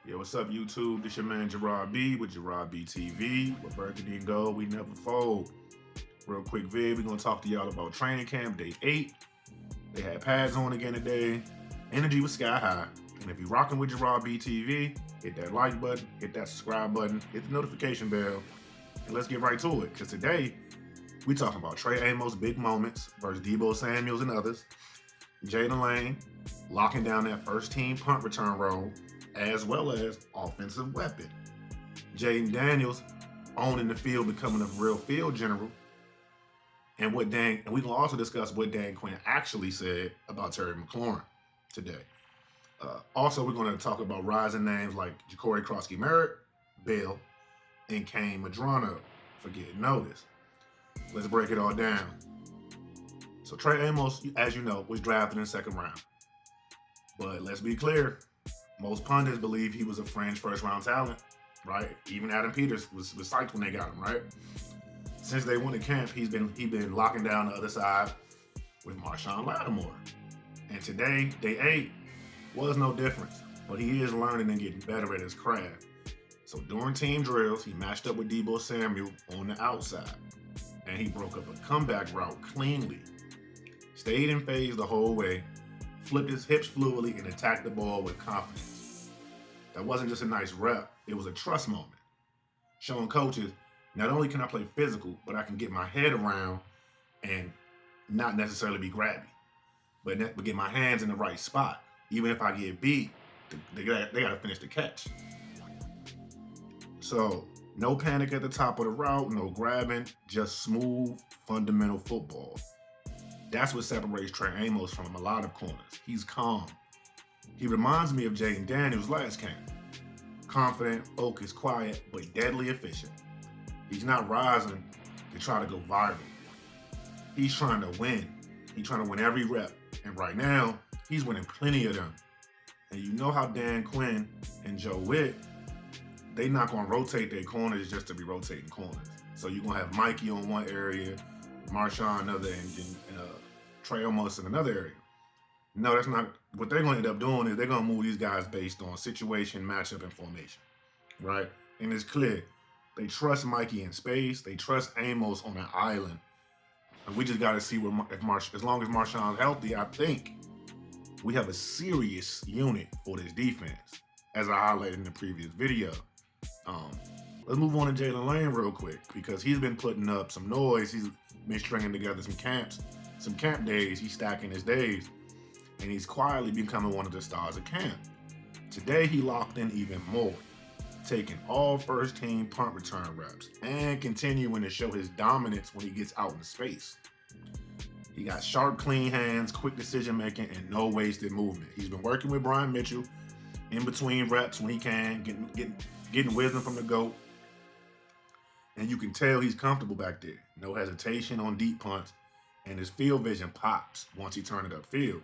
Yo, what's up, YouTube? This your man Gerard B with Gerard B TV. With Burgundy and Gold, we never fold. Real quick vid, we're gonna talk to y'all about training camp day 8. They had pads on again today. Energy was sky high. And if you're rocking with Gerard B TV, hit that like button, hit that subscribe button, hit the notification bell, and let's get right to it. Because today, we talking about Trey Amos' big moments versus Deebo Samuels and others. Jaylen locking down that first team punt return role, as well as offensive weapon. Jayden Daniels owning the field, becoming a real field general. And we can also discuss what Quinn actually said about Terry McLaurin today. Also, we're going to talk about rising names like Ja'Cory Crosby-Merritt, Bill, and Kain Medrano for getting noticed. Let's break it all down. So Trey Amos, as you know, was drafted in the second round. But let's be clear, most pundits believe he was a fringe first-round talent, right? Even Adam Peters was psyched when they got him, right? Since they went to camp, he's been locking down the other side with Marshawn Lattimore. And today, day 8, was no difference. But he is learning and getting better at his craft. So during team drills, he matched up with Deebo Samuel on the outside. And he broke up a comeback route cleanly. Stayed in phase the whole way, flipped his hips fluidly, and attacked the ball with confidence. That wasn't just a nice rep, it was a trust moment. Showing coaches, not only can I play physical, but I can get my head around and not necessarily be grabby, but get my hands in the right spot. Even if I get beat, they got to finish the catch. So, no panic at the top of the route, no grabbing, just smooth, fundamental football. That's what separates Trey Amos from a lot of corners. He's calm. He reminds me of Jayden Daniels last camp. Confident, focused, quiet, but deadly efficient. He's not rising to try to go viral. He's trying to win. He's trying to win every rep. And right now, he's winning plenty of them. And you know how Dan Quinn and Joe Witt, they not going to rotate their corners just to be rotating corners. So you're going to have Mikey on one area, Marshawn another, and Trey Amos in another area. No, that's not. What they're going to end up doing is they're going to move these guys based on situation, matchup, and formation, right? And it's clear. They trust Mikey in space. They trust Amos on an island. And we just got to see as long as Marshawn's healthy, I think we have a serious unit for this defense, as I highlighted in the previous video. Let's move on to Jaylin real quick, because he's been putting up some noise. He's been stringing together some camp days. He's stacking his days, and he's quietly becoming one of the stars of camp. Today, he locked in even more, taking all first-team punt return reps and continuing to show his dominance when he gets out in space. He got sharp, clean hands, quick decision-making, and no wasted movement. He's been working with Brian Mitchell in between reps when he can, getting wisdom from the GOAT. And you can tell he's comfortable back there. No hesitation on deep punts, and his field vision pops once he turns it upfield.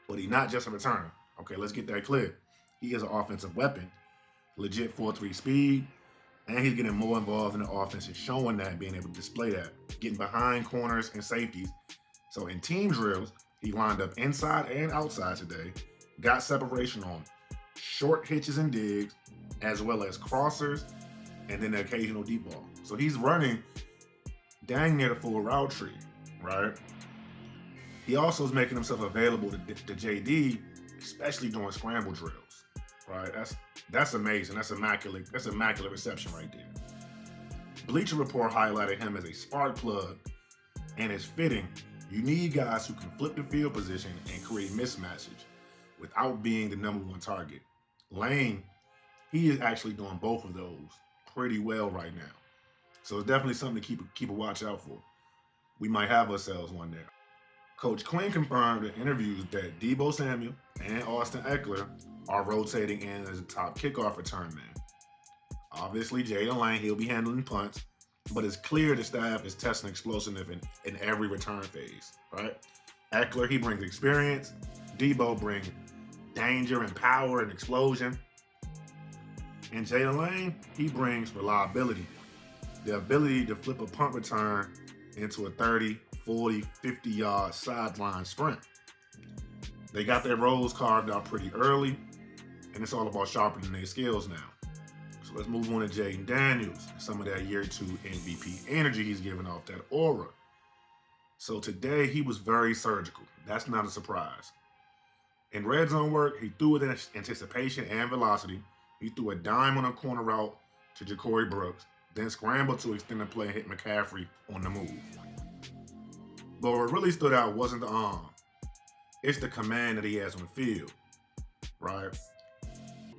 But he's not just a returner. Okay, let's get that clear. He is an offensive weapon, legit 4.3 speed, and he's getting more involved in the offense and showing that, being able to display that, getting behind corners and safeties. So in team drills, he lined up inside and outside today, got separation on short hitches and digs, as well as crossers, and then the occasional deep ball. So he's running dang near the full route tree, right? He also is making himself available to JD, especially during scramble drills, right? That's amazing. That's immaculate reception right there. Bleacher Report highlighted him as a spark plug, and it's fitting. You need guys who can flip the field position and create mismatches without being the #1 target. Lane, he is actually doing both of those pretty well right now. So it's definitely something to keep a watch out for. We might have ourselves one there. Coach Quinn confirmed in interviews that Deebo Samuel and Austin Ekeler are rotating in as a top kickoff return man. Obviously, Jayden, he'll be handling punts, but it's clear the staff is testing explosiveness in every return phase, right? Ekeler, he brings experience. Deebo brings danger and power and explosion. And Jayden, he brings reliability. The ability to flip a punt return into a 30, 40, 50-yard sideline sprint. They got their roles carved out pretty early, and it's all about sharpening their skills now. So let's move on to Jayden Daniels. Some of that year 2 MVP energy he's giving off, that aura. So today he was very surgical. That's not a surprise. In red zone work, he threw with anticipation and velocity. He threw a dime on a corner route to Ja'Cory Brooks, then scrambled to extend the play and hit McCaffrey on the move. But what really stood out wasn't the arm. It's the command that he has on the field, right?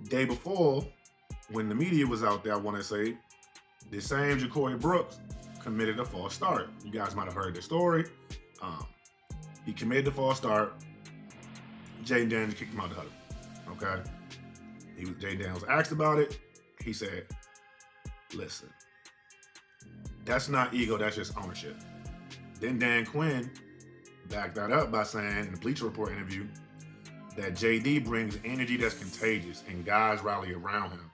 Day before, when the media was out there, I want to say, the same Ja'Cory Brooks committed a false start. You guys might have heard the story. He committed the false start. Jayden Daniels kicked him out of the huddle, okay? Jayden Daniels asked about it. He said, listen, that's not ego, that's just ownership. Then Dan Quinn backed that up by saying in the Bleacher Report interview that JD brings energy that's contagious and guys rally around him.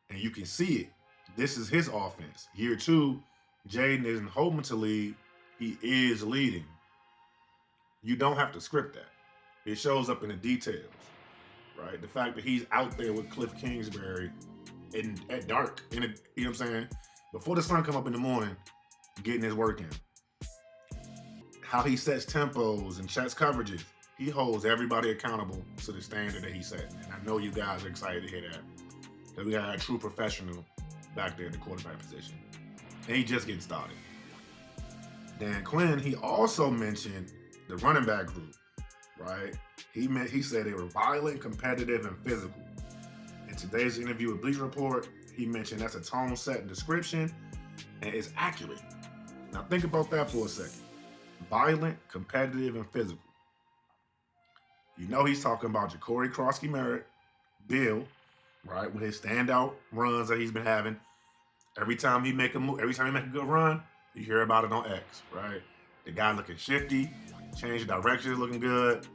And you can see it. This is his offense. Year 2, Jayden isn't hoping to lead. He is leading. You don't have to script that. It shows up in the details, right? The fact that he's out there with Cliff Kingsbury at dark, you know what I'm saying? Before the sun come up in the morning, getting his work in. How he sets tempos and checks coverages. He holds everybody accountable to the standard that he set. And I know you guys are excited to hear that. Because we got a true professional back there at the quarterback position. And he just getting started. Dan Quinn, he also mentioned the running back group, right? He said they were violent, competitive, and physical. In today's interview with Bleacher Report, he mentioned that's a tone-setting description, and it's accurate. Now think about that for a second. Violent, competitive, and physical. You know he's talking about Ja'Cory Krosky-Merritt, Bill, right, with his standout runs that he's been having. Every time he make a move, every time he make a good run, you hear about it on X, right? The guy looking shifty, change of direction is looking good,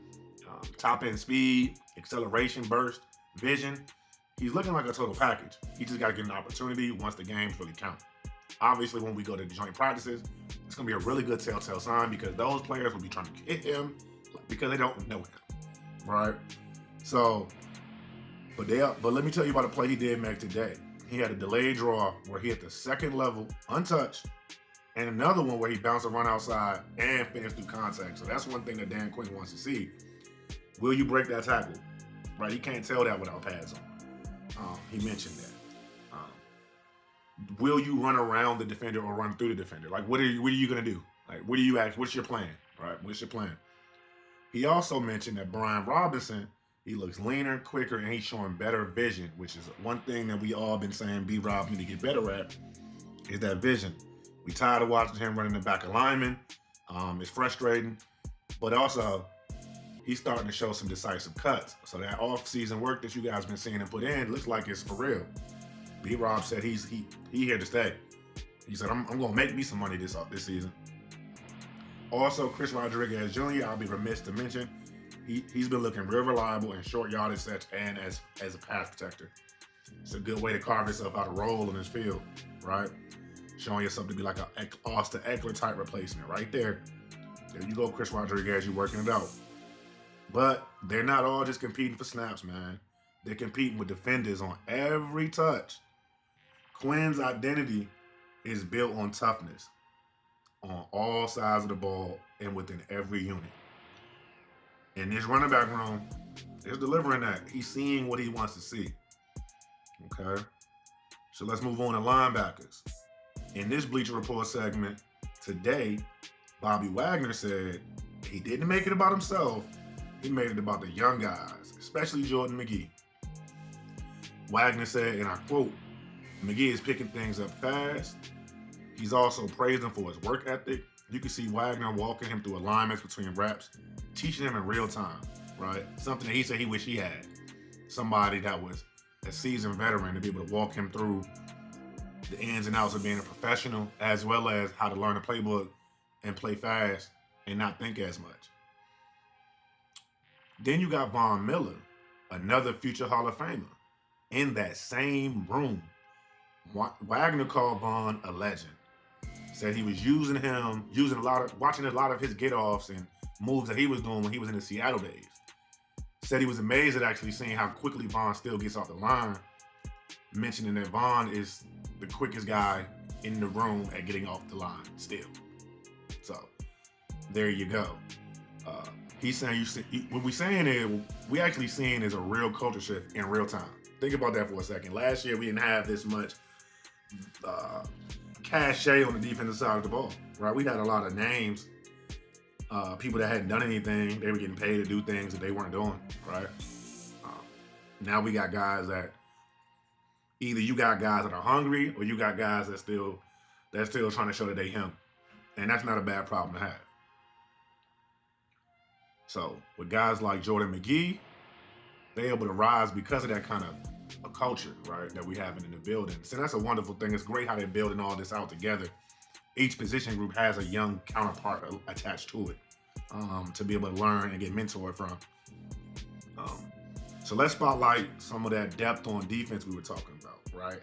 top end speed, acceleration, burst, vision. He's looking like a total package. He just got to get an opportunity once the games really count. Obviously, when we go to the joint practices, it's going to be a really good telltale sign because those players will be trying to hit him because they don't know him, right? So, but let me tell you about a play he did make today. He had a delayed draw where he hit the second level untouched, and another one where he bounced a run outside and finished through contact. So that's one thing that Dan Quinn wants to see. Will you break that tackle? Right, he can't tell that without pads on. He mentioned that. Will you run around the defender or run through the defender? Like, what are you gonna do? Like, what do you ask? What's your plan? Right, what's your plan? He also mentioned that Brian Robinson, he looks leaner, quicker, and he's showing better vision, which is one thing that we all been saying B-Rob need to get better at, is that vision. We tired of watching him running the back of linemen. It's frustrating, but also he's starting to show some decisive cuts. So that off-season work that you guys been seeing him put in looks like it's for real. B-Rob said he here to stay. He said, I'm gonna make me some money this season. Also, Chris Rodriguez Jr., I'll be remiss to mention, he's been looking real reliable in short yardage sets and as a pass protector. It's a good way to carve yourself out a role in this field, right? Showing yourself to be like an Austin Eckler type replacement right there. There you go, Chris Rodriguez, you're working it out. But they're not all just competing for snaps, man. They're competing with defenders on every touch. Quinn's identity is built on toughness on all sides of the ball and within every unit. And this running back room is delivering that. He's seeing what he wants to see. Okay? So let's move on to linebackers. In this Bleacher Report segment today, Bobby Wagner said he didn't make it about himself. He made it about the young guys, especially Jordan Magee. Wagner said, and I quote, Magee is picking things up fast. He's also praised him for his work ethic. You can see Wagner walking him through alignments between reps, teaching him in real time, right? Something that he said he wished he had. Somebody that was a seasoned veteran to be able to walk him through the ins and outs of being a professional, as well as how to learn a playbook and play fast and not think as much. Then you got Von Miller, another future Hall of Famer, in that same room. Wagner called Von a legend. Said he was watching a lot of his get-offs and moves that he was doing when he was in the Seattle days. Said he was amazed at actually seeing how quickly Vaughn still gets off the line, mentioning that Vaughn is the quickest guy in the room at getting off the line still. So there you go. He's saying what we're saying is we actually seeing is a real culture shift in real time. Think about that for a second. Last year we didn't have this much cachet on the defensive side of the ball, right? We had a lot of names, people that hadn't done anything. They were getting paid to do things that they weren't doing, right? Now we got guys that either you got guys that are hungry or you got guys that still trying to show that they him, and that's not a bad problem to have. So with guys like Jordan Magee, they're able to rise because of that kind of a culture, right, that we have in the building. So that's a wonderful thing. It's great how they're building all this out together. Each position group has a young counterpart attached to it to be able to learn and get mentored from. So let's spotlight some of that depth on defense we were talking about, right?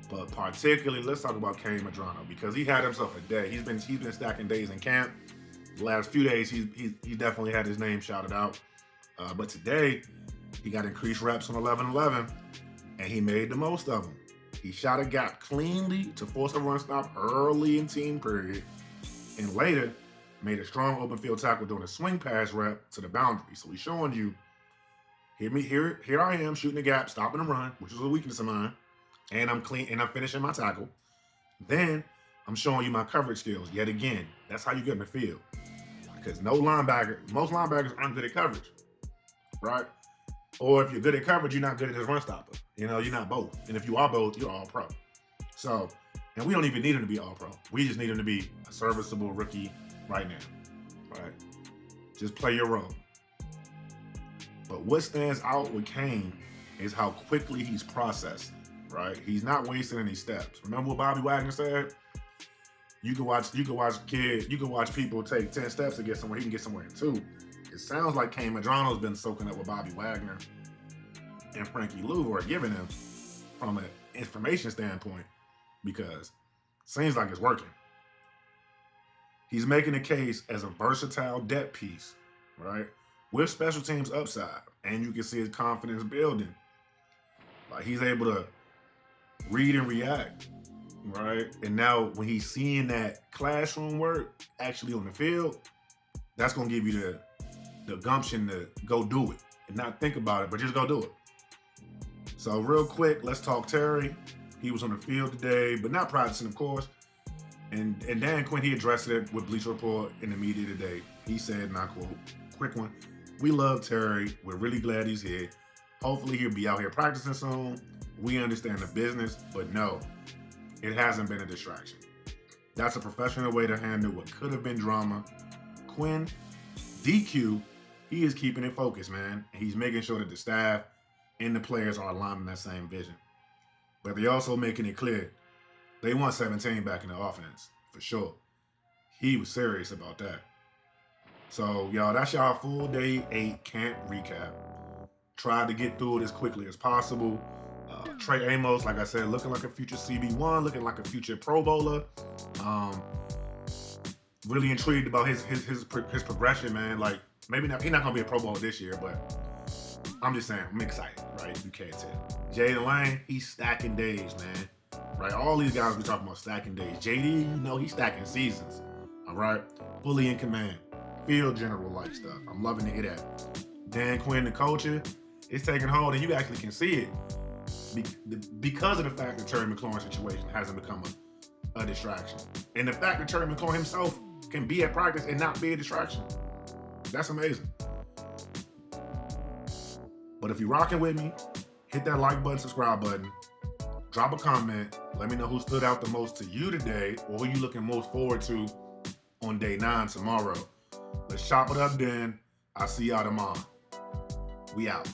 But particularly, let's talk about Kain Medrano because he had himself a day. He's been stacking days in camp. The last few days, he definitely had his name shouted out. But today, he got increased reps on 11-11, and he made the most of them. He shot a gap cleanly to force a run stop early in team period, and later made a strong open field tackle during a swing pass rep to the boundary. So he's showing you, here I am shooting a gap, stopping the run, which is a weakness of mine, and I'm clean and I'm finishing my tackle. Then I'm showing you my coverage skills yet again. That's how you get in the field. Because most linebackers aren't good at coverage, right? Or if you're good at coverage, you're not good at this run stopper. You know, you're not both. And if you are both, you're all pro. So, and we don't even need him to be all pro. We just need him to be a serviceable rookie right now, right? Just play your role. But what stands out with Kain is how quickly he's processed, right? He's not wasting any steps. Remember what Bobby Wagner said? You can watch people take 10 steps to get somewhere. He can get somewhere in 2. It sounds like Kain Medrano's been soaking up what Bobby Wagner and Frankie Lou are giving him from an information standpoint because it seems like it's working. He's making a case as a versatile depth piece, right? With special teams upside, and you can see his confidence building. Like he's able to read and react. Right? And now when he's seeing that classroom work actually on the field, that's going to give you the gumption to go do it and not think about it, but just go do it. So real quick, let's talk Terry. He was on the field today, but not practicing, of course. And Dan Quinn, he addressed it with Bleacher Report in the media today. He said, and I quote, quick one, "We love Terry. We're really glad he's here. Hopefully he'll be out here practicing soon. We understand the business, but no, it hasn't been a distraction. That's a professional way to handle what could have been drama. Quinn, DQ, he is keeping it focused, man. He's making sure that the staff and the players are aligned in that same vision. But they also making it clear they want 17 back in the offense, for sure. He was serious about that. So, y'all, that's y'all full day 8 camp recap. Tried to get through it as quickly as possible. Trey Amos, like I said, looking like a future CB1, looking like a future Pro Bowler. Really intrigued about his progression, man. Like maybe not, he's not gonna be a Pro Bowler this year, but I'm just saying, I'm excited, right? You can't tell. Jaylin, he's stacking days, man. Right? All these guys we talking about stacking days. JD, you know, he's stacking seasons. All right, fully in command, field general like stuff. I'm loving to hear that. Dan Quinn, the culture, it's taking hold, and you actually can see it. Because of the fact that Terry McLaurin's situation hasn't become a distraction. And the fact that Terry McLaurin himself can be at practice and not be a distraction. That's amazing. But if you're rocking with me, hit that like button, subscribe button, drop a comment, let me know who stood out the most to you today or who you looking most forward to on day 9 tomorrow. Let's chop it up then. I'll see y'all tomorrow. We out.